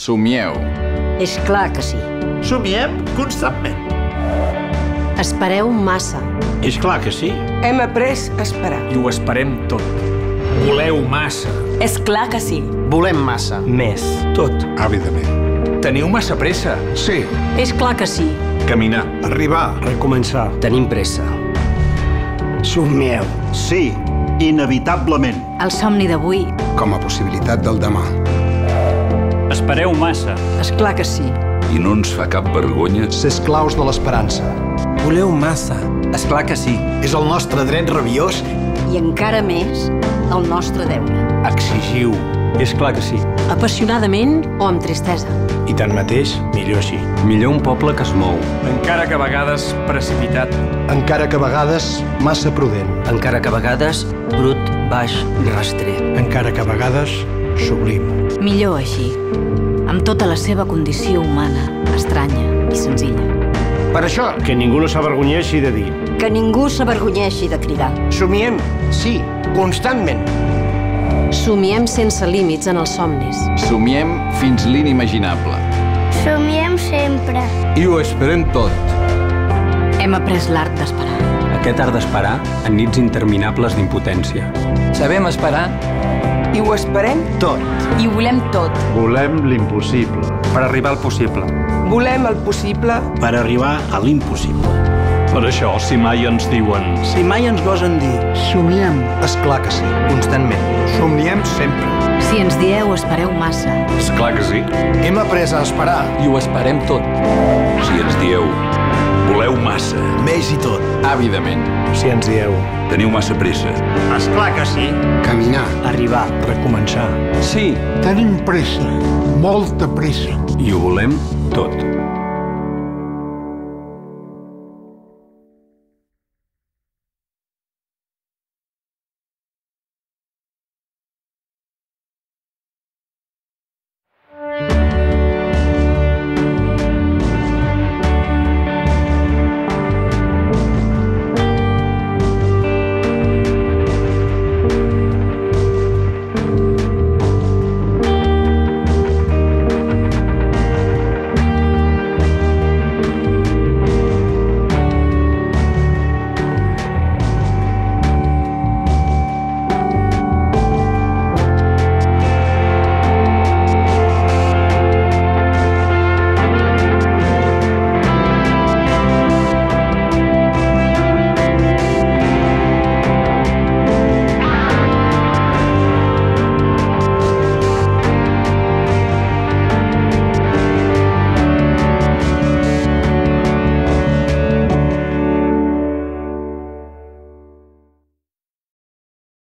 Somieu. És clar que sí. Somiem constantment. Espereu massa. És clar que sí. Hem après a esperar. I ho esperem tot. Voleu massa. És clar que sí. Volem massa. Més. Tot. Àvidament. Teniu massa pressa. Sí. És clar que sí. Caminar. Arribar. Recomençar. Tenim pressa. Somieu. Sí, inevitablement. El somni d'avui. Com a possibilitat del demà. Espereu massa. És clar que sí. I no ens fa cap vergonya Ser esclaus de l'esperança. Voleu massa. És clar que sí. És el nostre dret rabiós. I encara més, el nostre deure. Exigiu. És clar que sí. Apassionadament o amb tristesa. I tanmateix, millor així. Millor un poble que es mou. Encara que a vegades precipitat. Encara que a vegades massa prudent. Encara que a vegades brut, baix, rastrer. Encara que a vegades sublim. Millor així. Amb tota la seva condició humana, estranya i senzilla. Per això, que ningú no s'avergonyeixi de dir. Que ningú s'avergonyeixi de cridar. Somiem, sí, constantment. Somiem sense límits en els somnis. Somiem fins l'inimaginable. Somiem sempre. I ho esperem tot. Hem après l'art d'esperar. Aquest art d'esperar en nits interminables d'impotència. Sabem esperar i ho esperem tot. I ho volem tot. Volem l'impossible. Per arribar al possible. Volem el possible. Per arribar a l'impossible. Per això, si mai ens diuen Si mai ens gosen dir Somiem. És clar que sí, constantment. Somniem sempre. Si ens dieu espereu massa. És clar que sí. Hem après a esperar. i ho esperem tot. Si ens dieu, voleu massa, Més i tot. àvidament. Si ens dieu. Teniu massa pressa. És clar que sí. Caminar. arribar. Recomençar. Sí, Tenim pressa. Molta pressa. i ho volem tot.